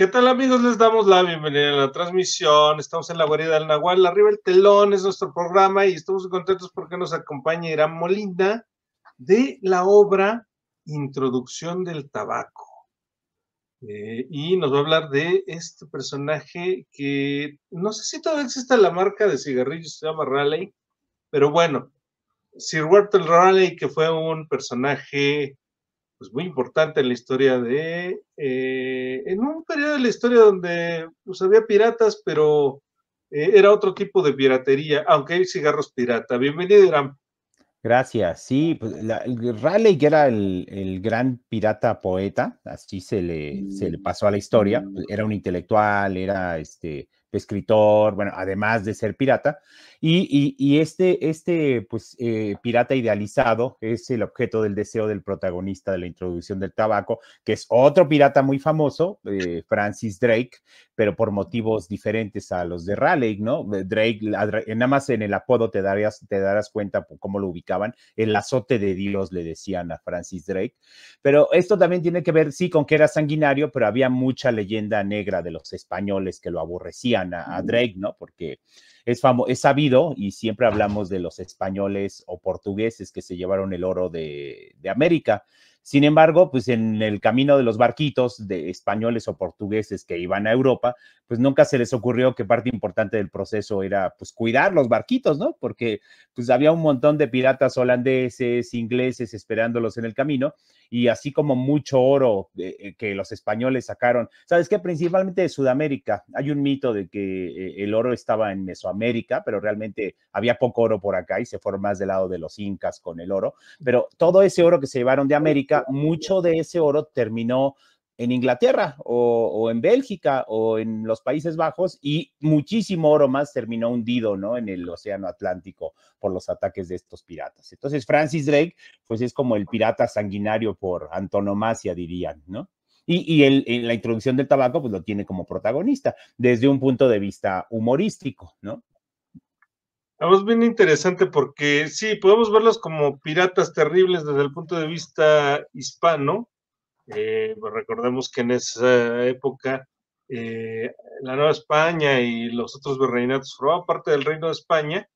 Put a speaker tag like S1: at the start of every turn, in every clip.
S1: ¿Qué tal, amigos? Les damos la bienvenida a la transmisión. Estamos en la guarida del Nahual. Arriba el telón es nuestro programa y estamos contentos porque nos acompaña Irán Molina de la obra Introducción del Tabaco. Y nos va a hablar de este personaje que no sé si todavía existe la marca de cigarrillos, se llama Raleigh, pero bueno, Sir Walter Raleigh, que fue un personaje pues muy importante en la historia en un periodo de la historia donde pues, había piratas, pero era otro tipo de piratería, aunque hay cigarros pirata. Bienvenido, Irán.
S2: Gracias. Sí, pues el Raleigh que era el gran pirata poeta, así se le pasó a la historia. Pues, era un intelectual, era escritor, bueno, además de ser pirata. Y pues, pirata idealizado es el objeto del deseo del protagonista de la introducción del tabaco, que es otro pirata muy famoso, Francis Drake, pero por motivos diferentes a los de Raleigh, ¿no? Drake, nada más en el apodo te darás cuenta por cómo lo ubicaban, el azote de Dios le decían a Francis Drake, pero esto también tiene que ver, sí, con que era sanguinario, pero había mucha leyenda negra de los españoles que lo aborrecían a Drake, ¿no? Porque es sabido, y siempre hablamos de los españoles o portugueses que se llevaron el oro de América. Sin embargo, pues en el camino de los barquitos de españoles o portugueses que iban a Europa, pues nunca se les ocurrió que parte importante del proceso era pues cuidar los barquitos, ¿no? Porque pues había un montón de piratas holandeses, ingleses esperándolos en el camino, y así como mucho oro que los españoles sacaron, ¿sabes qué? Principalmente de Sudamérica. Hay un mito de que el oro estaba en Mesoamérica, pero realmente había poco oro por acá y se fueron más del lado de los incas con el oro, pero todo ese oro que se llevaron de América, mucho de ese oro terminó en Inglaterra o en Bélgica o en los Países Bajos, y muchísimo oro más terminó hundido, ¿no? En el Océano Atlántico por los ataques de estos piratas. Entonces Francis Drake, pues es como el pirata sanguinario por antonomasia, dirían, ¿no? En la introducción del tabaco, pues lo tiene como protagonista, desde un punto de vista humorístico, ¿no?
S1: Es bien interesante porque sí, podemos verlos como piratas terribles desde el punto de vista hispano. Pues recordemos que en esa época la Nueva España y los otros virreinatos formaban parte del Reino de España,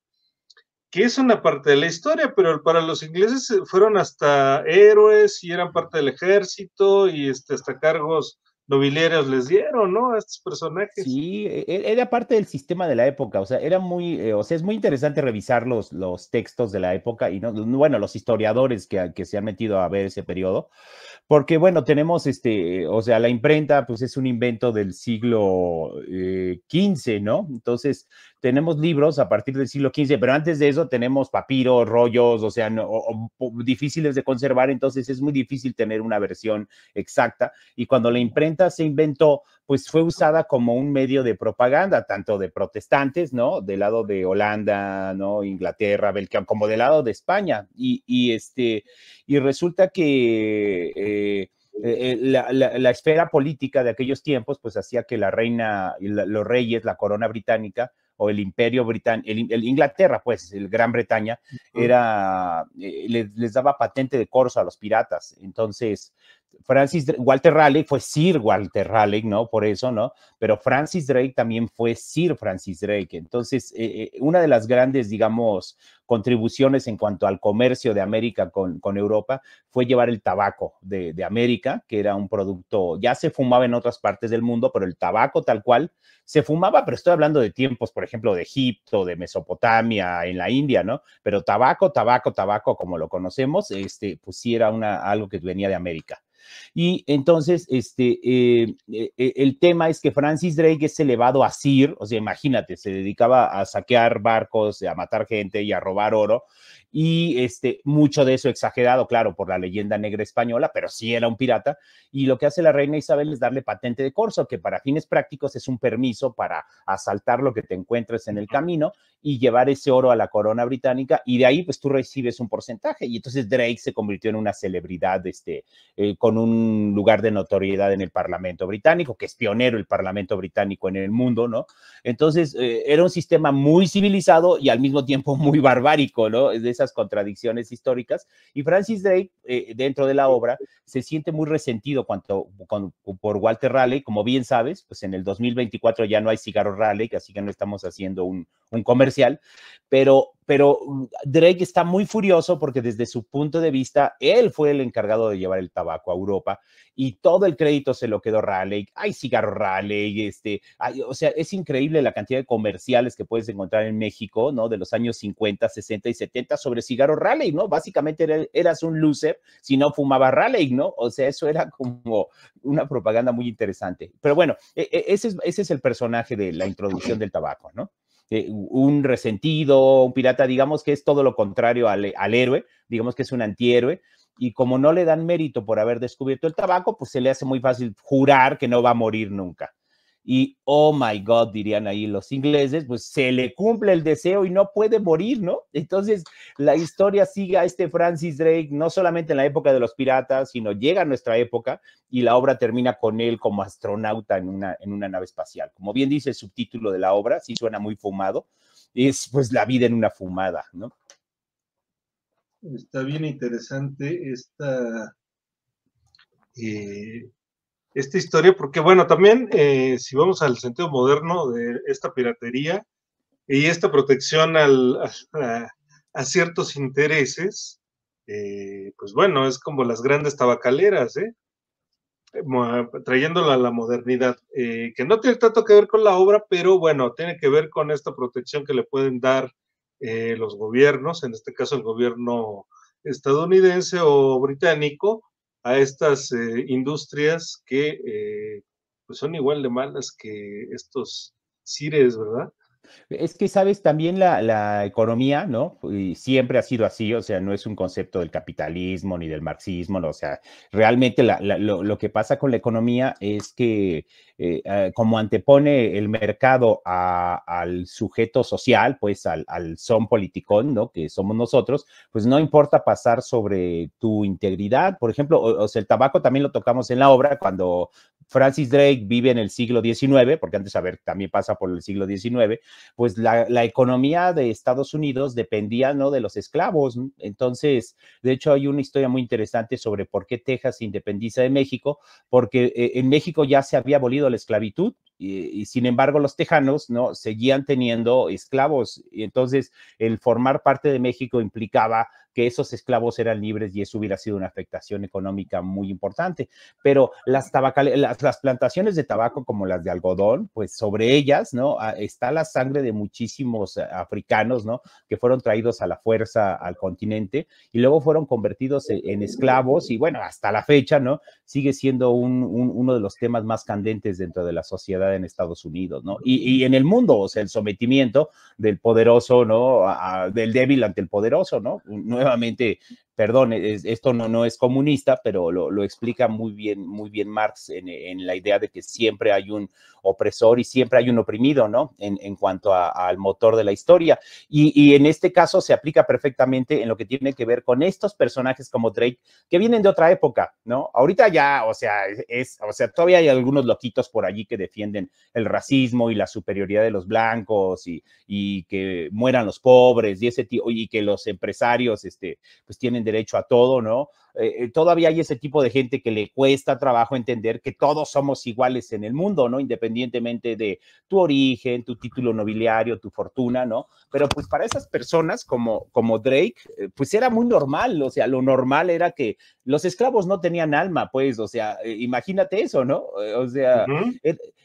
S1: que es una parte de la historia, pero para los ingleses fueron hasta héroes y eran parte del ejército y hasta cargos nobiliarios les dieron, ¿no? A estos personajes.
S2: Sí, era parte del sistema de la época, o sea, era o sea, es muy interesante revisar los textos de la época y, no, bueno, los historiadores que se han metido a ver ese periodo, porque, bueno, tenemos, o sea, la imprenta, pues es un invento del siglo XV, ¿no? Entonces, tenemos libros a partir del siglo XV, pero antes de eso tenemos papiros, rollos, o sea, difíciles de conservar, entonces es muy difícil tener una versión exacta. Y cuando la imprenta se inventó, pues fue usada como un medio de propaganda, tanto de protestantes, ¿no? Del lado de Holanda, ¿no? Inglaterra, Bélgica, como del lado de España. Y resulta que la esfera política de aquellos tiempos, pues hacía que la reina, los reyes, la corona británica o el imperio británico, el Inglaterra, pues, el Gran Bretaña, les daba patente de corso a los piratas. Entonces, Walter Raleigh fue Sir Walter Raleigh, ¿no? Por eso, ¿no? Pero Francis Drake también fue Sir Francis Drake. Entonces, una de las grandes, digamos, contribuciones en cuanto al comercio de América con Europa fue llevar el tabaco de América, que era un producto, ya se fumaba en otras partes del mundo, pero el tabaco tal cual se fumaba, pero estoy hablando de tiempos, por ejemplo, de Egipto, de Mesopotamia, en la India, ¿no? Pero tabaco, como lo conocemos, pues sí era algo que venía de América. Y entonces, el tema es que Francis Drake es elevado a Sir, o sea, imagínate, se dedicaba a saquear barcos, a matar gente y a robar oro, y mucho de eso exagerado, claro, por la leyenda negra española, pero sí era un pirata, y lo que hace la reina Isabel es darle patente de corso, que para fines prácticos es un permiso para asaltar lo que te encuentres en el camino y llevar ese oro a la corona británica, y de ahí pues tú recibes un porcentaje, y entonces Drake se convirtió en una celebridad, con un lugar de notoriedad en el Parlamento británico, que es pionero el Parlamento británico en el mundo, ¿no? Entonces, era un sistema muy civilizado y al mismo tiempo muy barbárico, ¿no? De esas esas contradicciones históricas, y Francis Drake, dentro de la obra, se siente muy resentido por Walter Raleigh. Como bien sabes, pues en el 2024 ya no hay cigarro Raleigh, así que no estamos haciendo un comercial, pero Drake está muy furioso porque desde su punto de vista, él fue el encargado de llevar el tabaco a Europa y todo el crédito se lo quedó Raleigh. Hay cigarro Raleigh, o sea, es increíble la cantidad de comerciales que puedes encontrar en México, ¿no? De los años 50, 60 y 70 sobre cigarro Raleigh, ¿no? Básicamente eras un loser si no fumaba Raleigh, ¿no? O sea, eso era como una propaganda muy interesante. Pero bueno, ese es el personaje de la introducción del tabaco, ¿no? Un resentido, un pirata, digamos que es todo lo contrario al héroe, digamos que es un antihéroe, y como no le dan mérito por haber descubierto el tabaco, pues se le hace muy fácil jurar que no va a morir nunca. Y, oh my God, dirían ahí los ingleses, pues se le cumple el deseo y no puede morir, ¿no? Entonces, la historia sigue a este Francis Drake, no solamente en la época de los piratas, sino llega a nuestra época y la obra termina con él como astronauta en una nave espacial. Como bien dice el subtítulo de la obra, sí suena muy fumado, es pues la vida en una fumada, ¿no?
S1: Está bien interesante esta historia, porque bueno, también si vamos al sentido moderno de esta piratería y esta protección a ciertos intereses, pues bueno, es como las grandes tabacaleras, trayéndola a la modernidad, que no tiene tanto que ver con la obra, pero bueno, tiene que ver con esta protección que le pueden dar los gobiernos, en este caso el gobierno estadounidense o británico, a estas industrias que pues son igual de malas que estos cires, ¿verdad?
S2: Es que, sabes, también la economía, ¿no? Y siempre ha sido así, o sea, no es un concepto del capitalismo ni del marxismo, ¿no? O sea, realmente lo que pasa con la economía es que como antepone el mercado al sujeto social, pues al son politicón, ¿no? Que somos nosotros, pues no importa pasar sobre tu integridad. Por ejemplo, o sea, el tabaco también lo tocamos en la obra cuando Francis Drake vive en el siglo XIX, porque antes, a ver, también pasa por el siglo XIX, pues la economía de Estados Unidos dependía, ¿no? De los esclavos. ¿No? Entonces, de hecho, hay una historia muy interesante sobre por qué Texas se independiza de México, porque en México ya se había abolido la esclavitud y sin embargo los tejanos, ¿no? Seguían teniendo esclavos y entonces el formar parte de México implicaba que esos esclavos eran libres y eso hubiera sido una afectación económica muy importante. Pero las plantaciones de tabaco como las de algodón, pues sobre ellas, ¿no? Está la sangre de muchísimos africanos, ¿no? Que fueron traídos a la fuerza al continente y luego fueron convertidos en esclavos y bueno, hasta la fecha, ¿no? Sigue siendo uno de los temas más candentes dentro de la sociedad en Estados Unidos, ¿no? Y en el mundo, o sea, el sometimiento del poderoso, ¿no? Del débil ante el poderoso, ¿no? Nuevamente, perdón, esto no es comunista, pero lo explica muy bien Marx en la idea de que siempre hay un opresor y siempre hay un oprimido, ¿no? En cuanto al motor de la historia. Y en este caso se aplica perfectamente en lo que tiene que ver con estos personajes como Drake, que vienen de otra época, ¿no? Ahorita ya, o sea, todavía hay algunos loquitos por allí que defienden el racismo y la superioridad de los blancos y que mueran los pobres y ese tipo, y que los empresarios, pues tienen derecho a todo, ¿no? Todavía hay ese tipo de gente que le cuesta trabajo entender que todos somos iguales en el mundo, ¿no? Independientemente de tu origen, tu título nobiliario, tu fortuna, ¿no? Pero pues para esas personas como Drake, pues era muy normal, o sea, lo normal era que los esclavos no tenían alma, pues, o sea, imagínate eso, ¿no? O sea,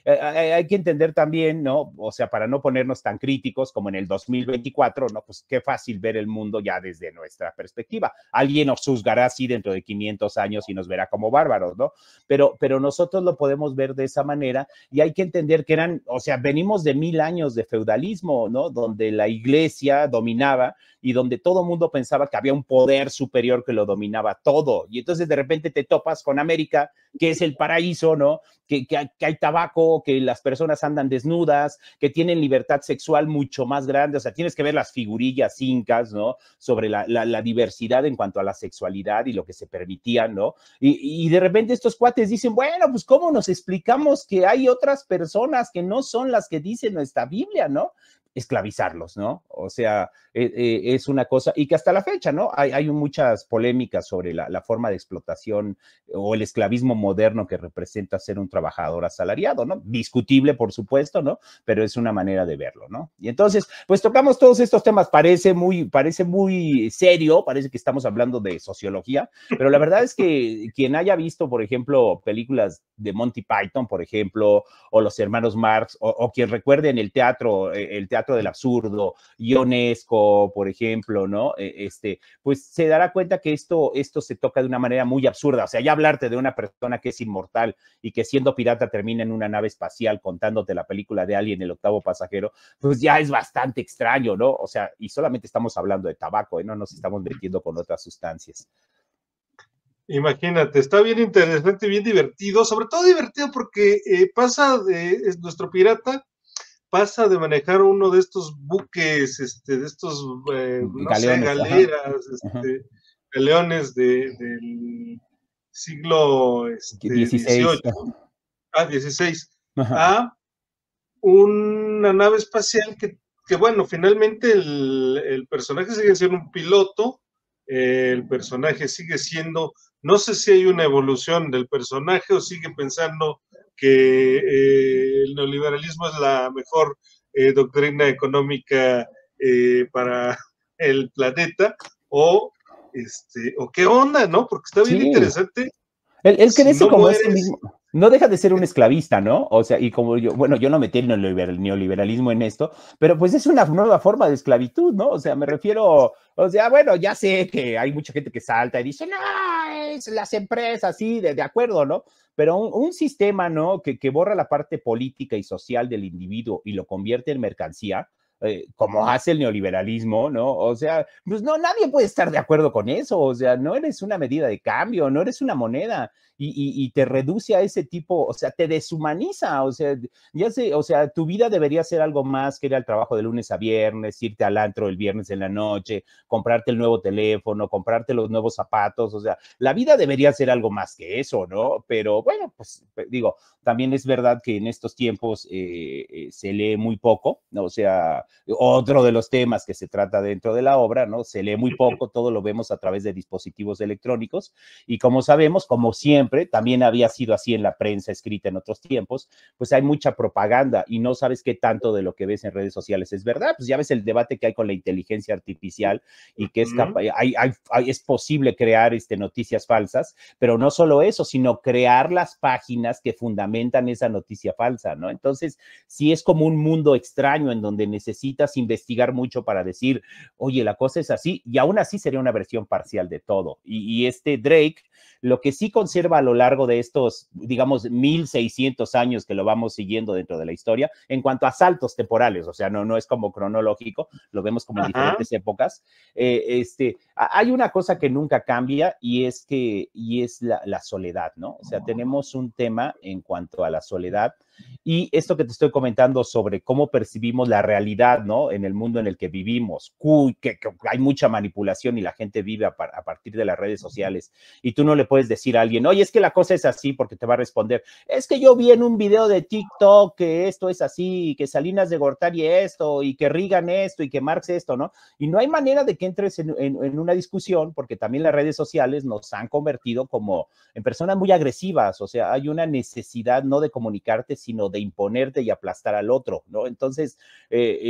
S2: hay que entender también, ¿no? O sea, para no ponernos tan críticos como en el 2024, ¿no? Pues qué fácil ver el mundo ya desde nuestra perspectiva. Alguien nos juzgará así dentro de 500 años y nos verá como bárbaros, ¿no? Pero nosotros lo podemos ver de esa manera y hay que entender que o sea, venimos de 1000 años de feudalismo, ¿no? Donde la iglesia dominaba y donde todo el mundo pensaba que había un poder superior que lo dominaba todo. Y entonces de repente te topas con América, que es el paraíso, ¿no? Que hay tabaco, que las personas andan desnudas, que tienen libertad sexual mucho más grande. O sea, tienes que ver las figurillas incas, ¿no? Sobre la diversidad en cuanto a la sexualidad y lo que se permitía, ¿no? Y de repente estos cuates dicen, bueno, pues ¿cómo nos explicamos que hay otras personas que no son las que dice nuestra Biblia, ¿no? esclavizarlos, ¿no? O sea, es una cosa, y que hasta la fecha, ¿no? Hay muchas polémicas sobre la forma de explotación o el esclavismo moderno que representa ser un trabajador asalariado, ¿no? Discutible, por supuesto, ¿no? Pero es una manera de verlo, ¿no? Y entonces, pues tocamos todos estos temas, parece muy serio, parece que estamos hablando de sociología, pero la verdad es que quien haya visto, por ejemplo, películas de Monty Python, por ejemplo, o los hermanos Marx, o quien recuerde en el teatro del absurdo, Ionesco, por ejemplo, ¿no? Pues se dará cuenta que esto se toca de una manera muy absurda. O sea, ya hablarte de una persona que es inmortal y que siendo pirata termina en una nave espacial contándote la película de Alien, el octavo pasajero, pues ya es bastante extraño, ¿no? O sea, y solamente estamos hablando de tabaco, ¿eh? No nos estamos metiendo con otras sustancias.
S1: Imagínate, está bien interesante, bien divertido, sobre todo divertido porque nuestro pirata pasa de manejar uno de estos buques, de estos, no sé,
S2: Galeones, ajá,
S1: galeras,
S2: ajá.
S1: galeones del siglo
S2: 16.
S1: 16,
S2: Ajá.
S1: a una nave espacial que bueno, finalmente el personaje sigue siendo un piloto, el personaje sigue siendo, no sé si hay una evolución del personaje o sigue pensando que el neoliberalismo es la mejor doctrina económica para el planeta, o qué onda, ¿no? Porque está bien
S2: Sí,
S1: interesante.
S2: él
S1: Si
S2: crece
S1: no
S2: como ese
S1: mueres,
S2: mismo, no deja de ser un esclavista, ¿no? O sea, y como yo, bueno, yo no metí el neoliberalismo en esto, pero pues es una nueva forma de esclavitud, ¿no? O sea, me refiero, o sea, bueno, ya sé que hay mucha gente que salta y dice, no, es las empresas, sí, de acuerdo, ¿no? Pero un sistema, ¿no? Que borra la parte política y social del individuo y lo convierte en mercancía, como hace el neoliberalismo, ¿no? O sea, pues no, nadie puede estar de acuerdo con eso, o sea, no eres una medida de cambio, no eres una moneda, y te reduce a ese tipo, o sea, te deshumaniza, o sea, ya sé, o sea, tu vida debería ser algo más que ir al trabajo de lunes a viernes, irte al antro el viernes en la noche, comprarte el nuevo teléfono, comprarte los nuevos zapatos, o sea, la vida debería ser algo más que eso, ¿no? Pero bueno, pues digo, también es verdad que en estos tiempos se lee muy poco, ¿no? O sea, otro de los temas que se trata dentro de la obra, ¿no? Se lee muy poco, todo lo vemos a través de dispositivos electrónicos y como sabemos, como siempre, también había sido así en la prensa escrita en otros tiempos, pues hay mucha propaganda y no sabes qué tanto de lo que ves en redes sociales es verdad, pues ya ves el debate que hay con la inteligencia artificial y que es posible crear noticias falsas, pero no solo eso, sino crear las páginas que fundamentan esa noticia falsa, ¿no? Entonces, sí es como un mundo extraño en donde necesitas investigar mucho para decir, oye, la cosa es así, y aún así sería una versión parcial de todo. Y Drake, lo que sí conserva a lo largo de estos, digamos, 1600 años que lo vamos siguiendo dentro de la historia, en cuanto a saltos temporales, o sea, no es como cronológico, lo vemos como en diferentes épocas, hay una cosa que nunca cambia y es la soledad, ¿no? O sea, tenemos un tema en cuanto a la soledad y esto que te estoy comentando sobre cómo percibimos la realidad, ¿no? En el mundo en el que vivimos, que hay mucha manipulación y la gente vive a partir de las redes sociales y tú no le puedes decir a alguien, oye, es que la cosa es así porque te va a responder, es que yo vi en un video de TikTok que esto es así, que Salinas de Gortari esto y que Reagan esto y que Marx esto, ¿no? Y no hay manera de que entres en una discusión porque también las redes sociales nos han convertido como en personas muy agresivas, o sea, hay una necesidad no de comunicarte, sino de imponerte y aplastar al otro, ¿no? Entonces,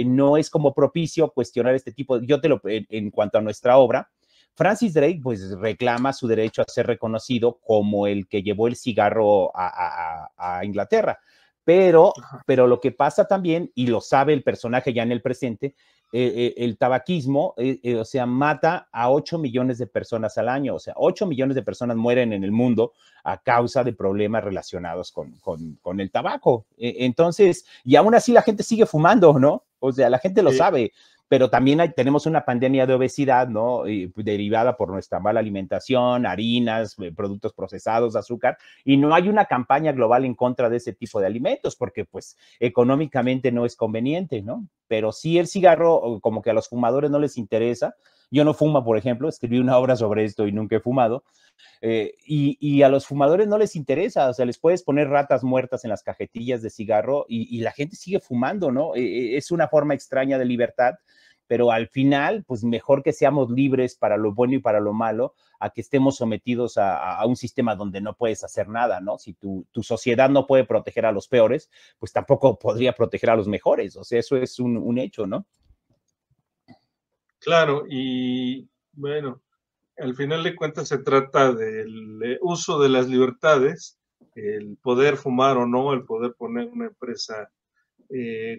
S2: no es como propicio cuestionar este tipo de, en cuanto a nuestra obra, Francis Drake pues reclama su derecho a ser reconocido como el que llevó el cigarro a Inglaterra, pero lo que pasa también, y lo sabe el personaje ya en el presente, el tabaquismo, o sea, mata a 8 millones de personas al año, o sea, 8 millones de personas mueren en el mundo a causa de problemas relacionados con el tabaco. Entonces, y aún así la gente sigue fumando, ¿no? O sea, la gente lo sabe, pero también tenemos una pandemia de obesidad, ¿no? Derivada por nuestra mala alimentación, harinas, productos procesados, azúcar, y no hay una campaña global en contra de ese tipo de alimentos, porque pues económicamente no es conveniente, ¿no? pero sí el cigarro, como que a los fumadores no les interesa. Yo no fumo, por ejemplo, escribí una obra sobre esto y nunca he fumado. Y a los fumadores no les interesa, o sea, les puedes poner ratas muertas en las cajetillas de cigarro y la gente sigue fumando, ¿no? Es una forma extraña de libertad, pero al final, pues mejor que seamos libres para lo bueno y para lo malo, a que estemos sometidos a un sistema donde no puedes hacer nada, ¿no? Si tu sociedad no puede proteger a los peores, pues tampoco podría proteger a los mejores, o sea, eso es un hecho, ¿no?
S1: Claro, y bueno, al final de cuentas se trata del uso de las libertades, el poder fumar o no, el poder poner una empresa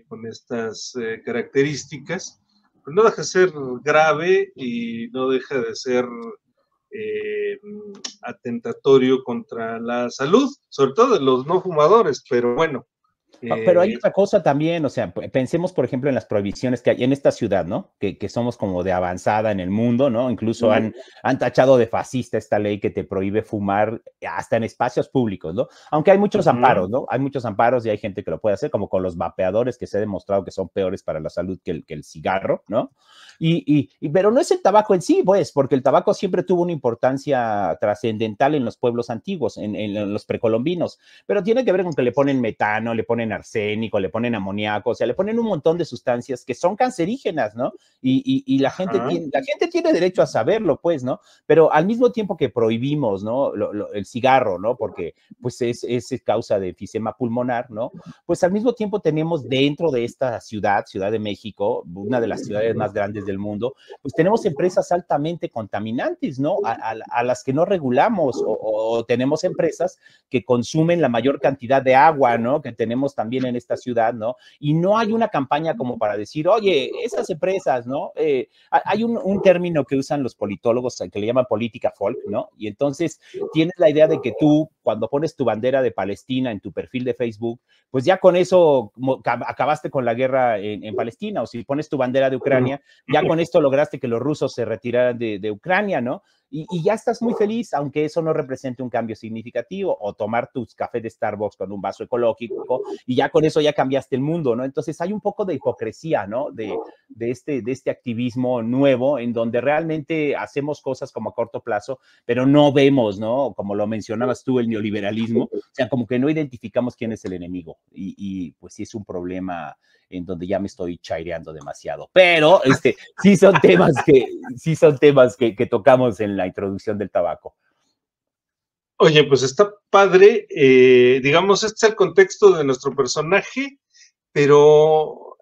S1: con estas características, pues no deja de ser grave y no deja de ser eh, atentatorio contra la salud, sobre todo de los no fumadores, pero bueno.
S2: Pero hay otra cosa también, o sea, pensemos, por ejemplo, en las prohibiciones que hay en esta ciudad, ¿no? Que somos como de avanzada en el mundo, ¿no? Incluso han tachado de fascista esta ley que te prohíbe fumar hasta en espacios públicos, ¿no? Aunque hay muchos amparos, ¿no? Hay muchos amparos y hay gente que lo puede hacer, como con los vapeadores, que se ha demostrado que son peores para la salud que el cigarro, ¿no? Pero no es el tabaco en sí, pues, porque el tabaco siempre tuvo una importancia trascendental en los pueblos antiguos, en los precolombinos, pero tiene que ver con que le ponen metano, le ponen arsénico, le ponen amoníaco, o sea, le ponen un montón de sustancias que son cancerígenas, ¿no? Y la gente tiene derecho a saberlo, pues, ¿no? Pero al mismo tiempo que prohibimos, ¿no? El cigarro, ¿no? Porque, pues, es causa de enfisema pulmonar, ¿no? Pues al mismo tiempo tenemos dentro de esta ciudad, Ciudad de México, una de las ciudades más grandes del mundo, pues tenemos empresas altamente contaminantes, ¿no? A las que no regulamos o tenemos empresas que consumen la mayor cantidad de agua, ¿no? Que tenemos también en esta ciudad, ¿no? Y no hay una campaña como para decir, oye, esas empresas, ¿no? Hay un término que usan los politólogos que le llaman política folk, ¿no? Y entonces tienes la idea de que tú, cuando pones tu bandera de Palestina en tu perfil de Facebook, pues ya con eso acabaste con la guerra en Palestina, o si pones tu bandera de Ucrania, ya con esto lograste que los rusos se retiraran de Ucrania, ¿no? Y ya estás muy feliz, aunque eso no represente un cambio significativo, o tomar tus cafés de Starbucks con un vaso ecológico, y ya con eso ya cambiaste el mundo, ¿no? Entonces hay un poco de hipocresía, ¿no? De este activismo nuevo, en donde realmente hacemos cosas como a corto plazo, pero no vemos, ¿no? Como lo mencionabas tú, el neoliberalismo, o sea, como que no identificamos quién es el enemigo, y pues sí es un problema en donde ya me estoy chaireando demasiado. Pero sí son temas que tocamos en la introducción del tabaco.
S1: Oye, pues está padre, digamos, este es el contexto de nuestro personaje, pero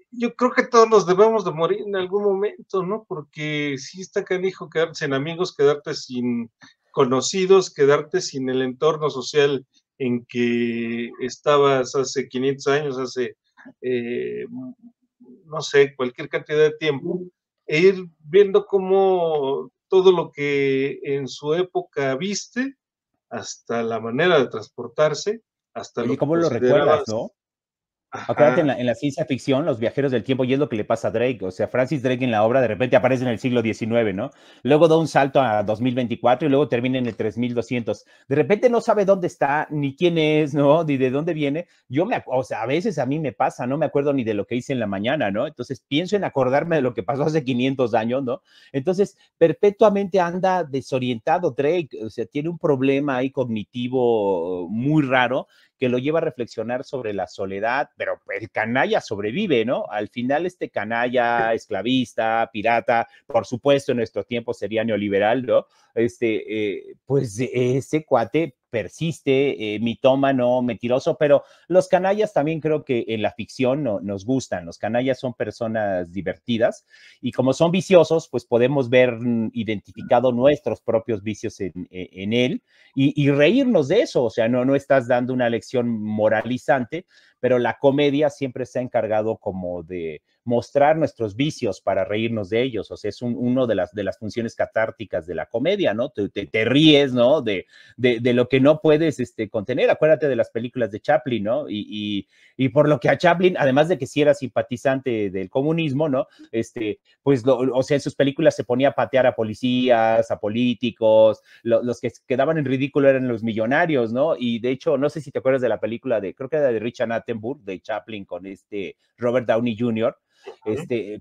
S1: yo creo que todos nos debemos de morir en algún momento, ¿no? Porque sí está canijo quedarte sin amigos, quedarte sin conocidos, quedarte sin el entorno social en que estabas hace 500 años, hace, no sé, cualquier cantidad de tiempo, e ir viendo cómo todo lo que en su época viste, hasta la manera de transportarse, hasta
S2: Oye,
S1: lo que
S2: ¿cómo lo recuerdas, no?
S1: considerabas.
S2: Acuérdate,
S1: Ajá.
S2: en la ciencia ficción, los viajeros del tiempo, y es lo que le pasa a Drake. O sea, Francis Drake en la obra de repente aparece en el siglo XIX, ¿no? Luego da un salto a 2024 y luego termina en el 3200. De repente no sabe dónde está, ni quién es, ¿no? Ni de dónde viene. O sea, a veces a mí me pasa, no me acuerdo ni de lo que hice en la mañana, ¿no? Entonces pienso en acordarme de lo que pasó hace 500 años, ¿no? Entonces, perpetuamente anda desorientado Drake. O sea, tiene un problema ahí cognitivo muy raro que lo lleva a reflexionar sobre la soledad, pero el canalla sobrevive, ¿no? Al final este canalla, esclavista, pirata, por supuesto en nuestro tiempo sería neoliberal, ¿no? Pues ese cuate persiste, mitómano, mentiroso, pero los canallas también creo que en la ficción nos gustan, los canallas son personas divertidas y como son viciosos, pues podemos ver identificado nuestros propios vicios en él y reírnos de eso, o sea, no estás dando una lección moralizante, pero la comedia siempre se ha encargado como de mostrar nuestros vicios para reírnos de ellos, o sea, es uno de las funciones catárticas de la comedia, ¿no? Te ríes, ¿no? De lo que no puedes contener. Acuérdate de las películas de Chaplin, ¿no? Y por lo que a Chaplin, además de que sí era simpatizante del comunismo, ¿no? Pues, o sea, en sus películas se ponía a patear a policías, a políticos, los que quedaban en ridículo eran los millonarios, ¿no? Y de hecho, no sé si te acuerdas de la película creo que era de Richard Attenborough, de Chaplin con Robert Downey Jr.,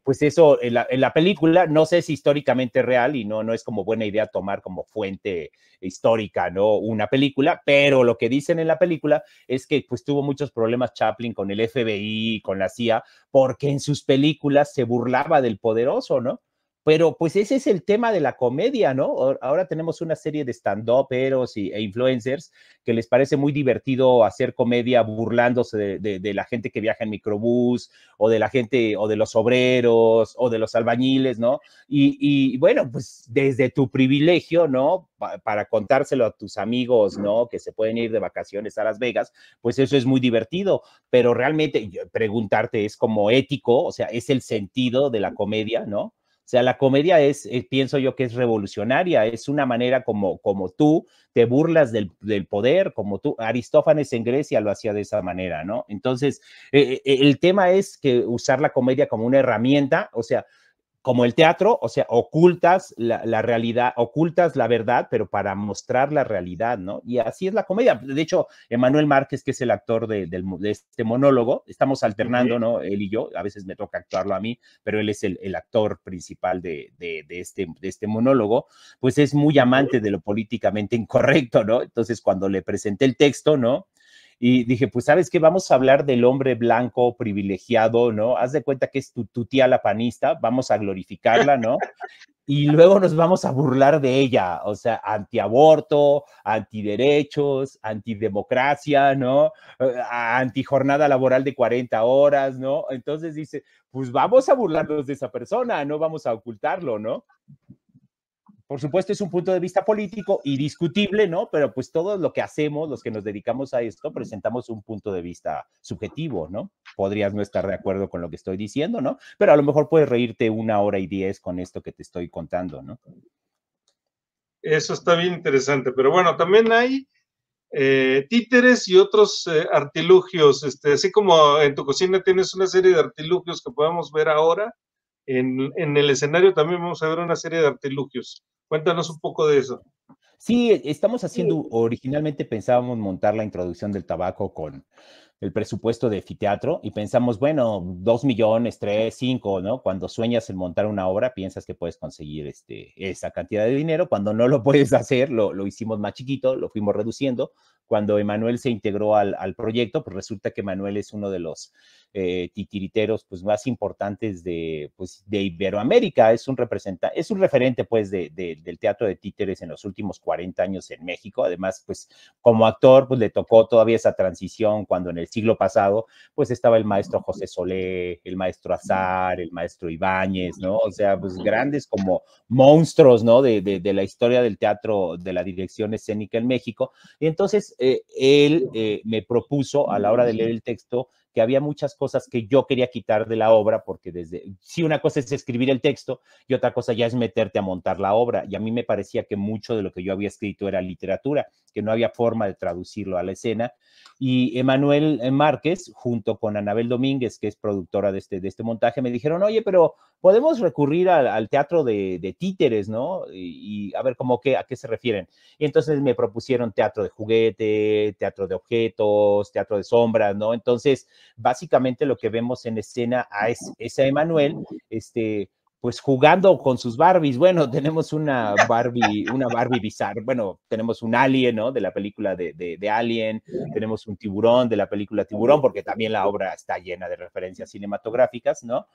S2: pues eso, en la película, no sé si históricamente real y no es como buena idea tomar como fuente histórica, ¿no? Una película, pero lo que dicen en la película es que pues tuvo muchos problemas Chaplin con el FBI, con la CIA, porque en sus películas se burlaba del poderoso, ¿no? Pero pues ese es el tema de la comedia, ¿no? Ahora tenemos una serie de stand-uperos e influencers que les parece muy divertido hacer comedia burlándose de la gente que viaja en microbús, o de la gente, o de los obreros, o de los albañiles, ¿no? Y bueno, pues desde tu privilegio, ¿no? Para contárselo a tus amigos, ¿no? Que se pueden ir de vacaciones a Las Vegas, pues eso es muy divertido, pero realmente preguntarte es como ético, o sea, es el sentido de la comedia, ¿no? O sea, la comedia pienso yo que es revolucionaria, es una manera como tú te burlas del poder, como tú, Aristófanes en Grecia lo hacía de esa manera, ¿no? Entonces, el tema es que usar la comedia como una herramienta, o sea, como el teatro, o sea, ocultas la realidad, ocultas la verdad, pero para mostrar la realidad, ¿no? Y así es la comedia. De hecho, Emanuel Márquez, que es el actor de este monólogo, estamos alternando, ¿no? Él y yo, a veces me toca actuarlo a mí, pero él es el actor principal de este monólogo, pues es muy amante de lo políticamente incorrecto, ¿no? Entonces, cuando le presenté el texto, ¿no? Y dije, pues, ¿sabes qué? Vamos a hablar del hombre blanco privilegiado, ¿no? Haz de cuenta que es tu tía la panista, vamos a glorificarla, ¿no? Y luego nos vamos a burlar de ella, o sea, antiaborto, antiderechos, antidemocracia, ¿no? Antijornada laboral de 40 horas, ¿no? Entonces dice, pues vamos a burlarnos de esa persona, no vamos a ocultarlo, ¿no? Por supuesto, es un punto de vista político y discutible, ¿no? Pero pues todo lo que hacemos, los que nos dedicamos a esto, presentamos un punto de vista subjetivo, ¿no? Podrías no estar de acuerdo con lo que estoy diciendo, ¿no? Pero a lo mejor puedes reírte 1 hora y 10 con esto que te estoy contando, ¿no?
S1: Eso está bien interesante, pero bueno, también hay títeres y otros artilugios, así como en tu cocina tienes una serie de artilugios que podemos ver ahora, en el escenario también vamos a ver una serie de artilugios. Cuéntanos un poco de eso.
S2: Sí, estamos haciendo, originalmente pensábamos montar la introducción del tabaco con el presupuesto de anfiteatro y pensamos, bueno, 2 millones, 3, 5, ¿no? Cuando sueñas en montar una obra, piensas que puedes conseguir esa cantidad de dinero. Cuando no lo puedes hacer, lo hicimos más chiquito, lo fuimos reduciendo. Cuando Emanuel se integró al proyecto, pues resulta que Emanuel es uno de los titiriteros pues, más importantes de Iberoamérica, es un referente pues del teatro de títeres en los últimos 40 años en México. Además, pues como actor, pues le tocó todavía esa transición cuando en el siglo pasado, pues estaba el maestro José Solé, el maestro Azar, el maestro Ibáñez, ¿no? O sea, pues grandes como monstruos, ¿no? De la historia del teatro, de la dirección escénica en México. Y entonces él me propuso a la hora de leer el texto que había muchas cosas que yo quería quitar de la obra, porque sí, una cosa es escribir el texto y otra cosa ya es meterte a montar la obra. Y a mí me parecía que mucho de lo que yo había escrito era literatura, que no había forma de traducirlo a la escena. Y Emanuel Márquez, junto con Anabel Domínguez, que es productora de este montaje, me dijeron, oye, pero podemos recurrir al teatro de títeres, ¿no? Y a ver, ¿a qué se refieren? Y entonces me propusieron teatro de juguete, teatro de objetos, teatro de sombras, ¿no? Entonces, básicamente lo que vemos en escena es a Emanuel, pues jugando con sus Barbies. Bueno, tenemos una Barbie bizarra, bueno, tenemos un Alien, ¿no? De la película de Alien, tenemos un tiburón de la película Tiburón, porque también la obra está llena de referencias cinematográficas, ¿no?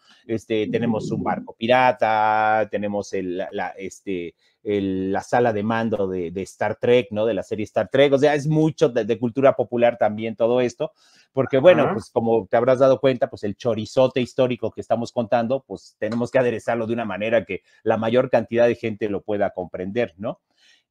S2: Tenemos un barco pirata, tenemos la sala de mando de Star Trek, ¿no? De la serie Star Trek, o sea, es mucho de cultura popular también todo esto, porque bueno, pues como te habrás dado cuenta, pues el chorizote histórico que estamos contando, pues tenemos que aderezarlo de una manera que la mayor cantidad de gente lo pueda comprender, ¿no?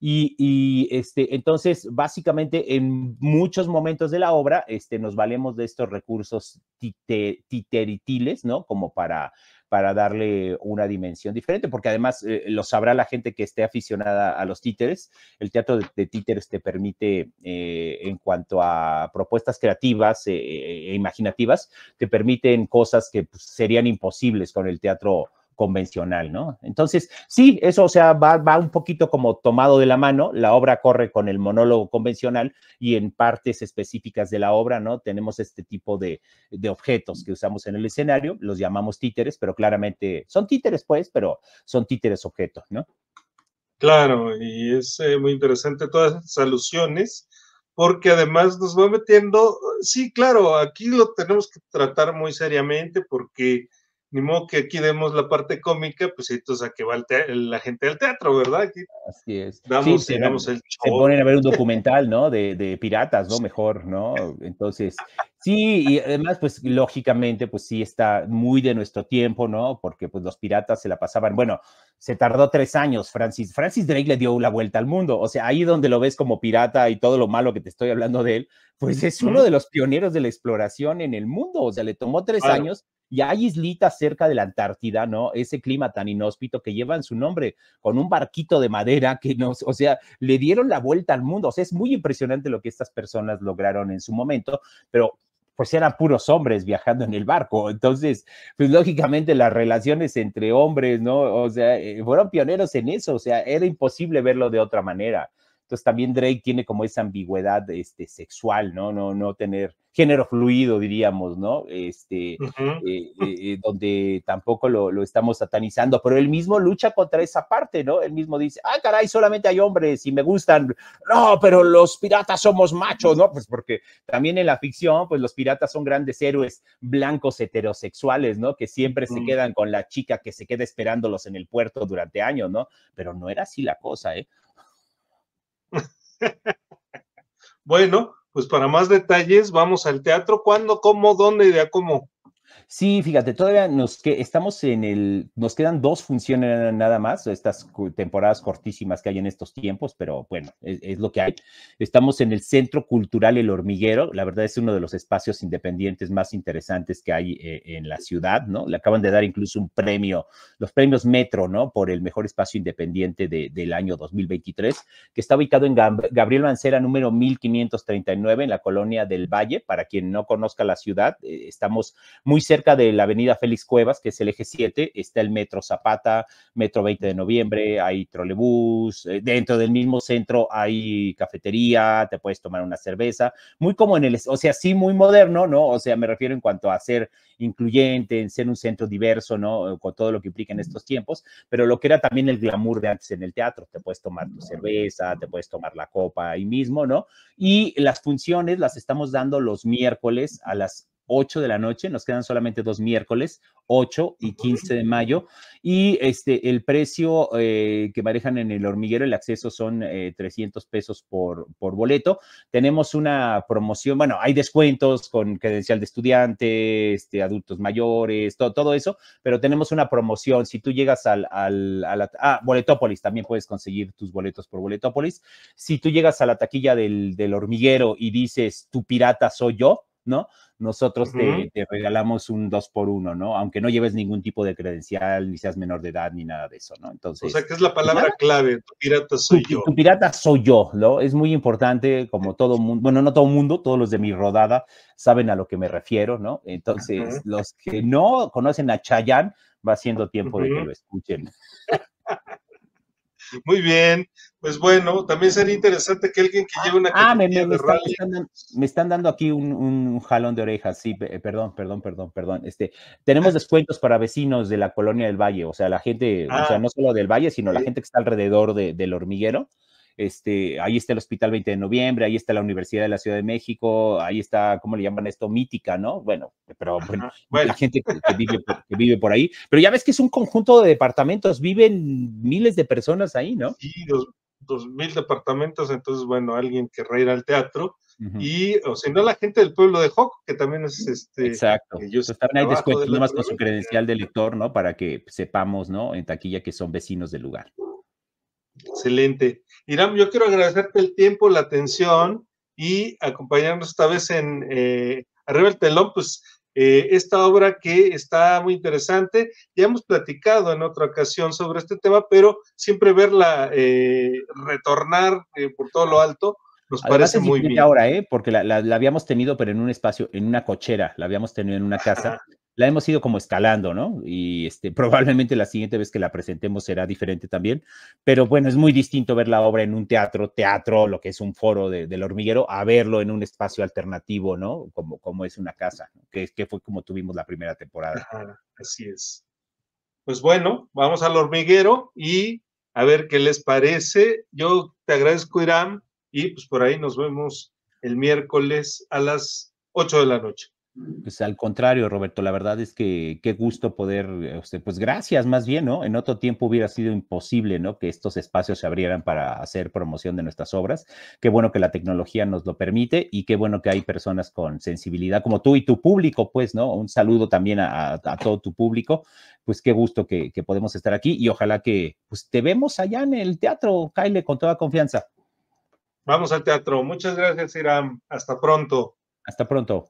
S2: Entonces, básicamente, en muchos momentos de la obra, nos valemos de estos recursos titiritiles, ¿no? Como para darle una dimensión diferente, porque además lo sabrá la gente que esté aficionada a los títeres. El teatro de títeres te permite, en cuanto a propuestas creativas e imaginativas, te permiten cosas que pues, serían imposibles con el teatro convencional, ¿no? Entonces, sí, eso, o sea, va un poquito como tomado de la mano, la obra corre con el monólogo convencional y en partes específicas de la obra, ¿no? Tenemos este tipo de objetos que usamos en el escenario, los llamamos títeres, pero claramente son títeres, pues, pero son títeres objetos, ¿no?
S1: Claro, y es muy interesante todas estas alusiones, porque además nos va metiendo, sí, claro, aquí lo tenemos que tratar muy seriamente, porque ni modo que aquí demos la parte cómica, pues entonces a que va la gente al teatro, ¿verdad? Aquí
S2: Así es. Sí,
S1: damos, digamos, el
S2: se
S1: show.
S2: ponen a ver un documental, ¿no? De piratas, ¿no? Mejor, ¿no? Entonces, sí, y además, pues, lógicamente, pues sí está muy de nuestro tiempo, ¿no? Porque, pues, los piratas se la pasaban, bueno, se tardó 3 años, Francis Drake le dio la vuelta al mundo, o sea, ahí donde lo ves como pirata y todo lo malo que te estoy hablando de él, pues es uno de los pioneros de la exploración en el mundo, o sea, le tomó tres
S1: Claro.
S2: años y hay islitas cerca de la Antártida, ¿no? Ese clima tan inhóspito que llevan su nombre con un barquito de madera que nos, o sea, le dieron la vuelta al mundo. O sea, es muy impresionante lo que estas personas lograron en su momento, pero pues eran puros hombres viajando en el barco. Entonces, pues lógicamente las relaciones entre hombres, ¿no? O sea, fueron pioneros en eso, o sea, era imposible verlo de otra manera. Entonces también Drake tiene como esa ambigüedad sexual, ¿no? No tener género fluido, diríamos, ¿no?
S1: Ujú.
S2: Donde tampoco lo estamos satanizando, pero él mismo lucha contra esa parte, ¿no? Él mismo dice, ah, caray, solamente hay hombres y me gustan, no, pero los piratas somos machos, ¿no? Pues porque también en la ficción, pues los piratas son grandes héroes blancos heterosexuales, ¿no? Que siempre se quedan con la chica que se queda esperándolos en el puerto durante años, ¿no? Pero no era así la cosa, ¿eh?
S1: Bueno, pues para más detalles, vamos al teatro. ¿Cuándo, cómo, dónde y de a cómo?
S2: Sí, fíjate, todavía estamos nos quedan 2 funciones nada más, estas temporadas cortísimas que hay en estos tiempos, pero bueno, es lo que hay. Estamos en el Centro Cultural El Hormiguero, la verdad es uno de los espacios independientes más interesantes que hay en la ciudad, ¿no? Le acaban de dar incluso un premio, los premios Metro, ¿no? Por el mejor espacio independiente del año 2023, que está ubicado en Gabriel Mancera, número 1539, en la colonia del Valle. Para quien no conozca la ciudad, estamos muy cerca de la avenida Félix Cuevas, que es el eje 7, está el Metro Zapata, Metro 20 de Noviembre, hay trolebús, dentro del mismo centro hay cafetería, te puedes tomar una cerveza, muy como en o sea, sí, muy moderno, ¿no? O sea, me refiero en cuanto a ser incluyente, en ser un centro diverso, ¿no? Con todo lo que implica en estos tiempos, pero lo que era también el glamour de antes en el teatro, te puedes tomar tu cerveza, te puedes tomar la copa ahí mismo, ¿no? Y las funciones las estamos dando los miércoles a las 8 de la noche, nos quedan solamente 2 miércoles, 8 y 15 de mayo, y el precio que manejan en el hormiguero, el acceso son 300 pesos por boleto. Tenemos una promoción, bueno, hay descuentos con credencial de estudiante, adultos mayores, todo eso, pero tenemos una promoción, si tú llegas Boletópolis, también puedes conseguir tus boletos por Boletópolis. Si tú llegas a la taquilla del hormiguero y dices, tu pirata soy yo, ¿no? Nosotros te regalamos un 2 por 1, ¿no? Aunque no lleves ningún tipo de credencial, ni seas menor de edad, ni nada de eso, ¿no?
S1: O sea,
S2: Entonces,
S1: que es la
S2: pues nada,
S1: palabra clave, tu pirata
S2: tu,
S1: soy yo.
S2: tu pirata soy yo, ¿no? Es muy importante, como todo mundo, bueno, no todo mundo, todos los de mi rodada saben a lo que me refiero, ¿no? Entonces, los que no conocen a Chayanne, va siendo tiempo de que lo escuchen.
S1: Muy bien, pues bueno, también sería interesante que alguien que lleve una cajetilla de rally.
S2: Me están dando aquí un jalón de orejas, sí, perdón. Tenemos descuentos para vecinos de la colonia del Valle, o sea, la gente, o sea,
S1: Ah,
S2: no solo del Valle, sino la
S1: ok.
S2: gente que está alrededor del hormiguero. Ahí está el Hospital 20 de Noviembre, ahí está la Universidad de la Ciudad de México, ahí está, ¿cómo le llaman esto? Mítica, ¿no? Bueno, pero bueno, la
S1: Bueno,
S2: gente que vive por ahí. Pero ya ves que es un conjunto de departamentos, viven miles de personas ahí, ¿no?
S1: sí, 2000 departamentos, entonces, bueno, alguien querrá ir al teatro.
S2: Ujú.
S1: Y, o si no, la gente del pueblo de Joco, que también es
S2: Exacto.
S1: yo
S2: Entonces también hay
S1: trabajo
S2: descuentos
S1: del
S2: nomás
S1: otro
S2: con su
S1: lado.
S2: credencial de lector, ¿no? Para que sepamos, ¿no? En taquilla que son vecinos del lugar.
S1: Excelente. Iram, yo quiero agradecerte el tiempo, la atención y acompañarnos esta vez en Arriba el Telón, pues esta obra que está muy interesante. Ya hemos platicado en otra ocasión sobre este tema, pero siempre verla retornar por todo lo alto nos
S2: Además
S1: parece
S2: es
S1: muy
S2: diferente
S1: bien.
S2: ahora, ¿eh? Porque la habíamos tenido, pero en un espacio, en una cochera, la habíamos tenido en una casa, la hemos ido como escalando, ¿no? Y probablemente la siguiente vez que la presentemos será diferente también, pero bueno, es muy distinto ver la obra en un teatro, lo que es un foro del hormiguero, a verlo en un espacio alternativo, ¿no? Como es una casa, ¿no? Que fue como tuvimos la primera temporada.
S1: Ajá, así es. Pues bueno, vamos al hormiguero y a ver qué les parece. Yo te agradezco, Iram, y pues por ahí nos vemos el miércoles a las 8 de la noche.
S2: Pues al contrario, Roberto, la verdad es que qué gusto poder, pues gracias más bien, ¿no? En otro tiempo hubiera sido imposible, ¿no? Que estos espacios se abrieran para hacer promoción de nuestras obras. Qué bueno que la tecnología nos lo permite y qué bueno que hay personas con sensibilidad como tú y tu público, pues, ¿no? Un saludo también a todo tu público. Pues qué gusto que podemos estar aquí y ojalá que pues, te vemos allá en el teatro, Kyle, con toda confianza.
S1: Vamos al teatro. Muchas gracias, Iram. Hasta pronto.
S2: Hasta pronto.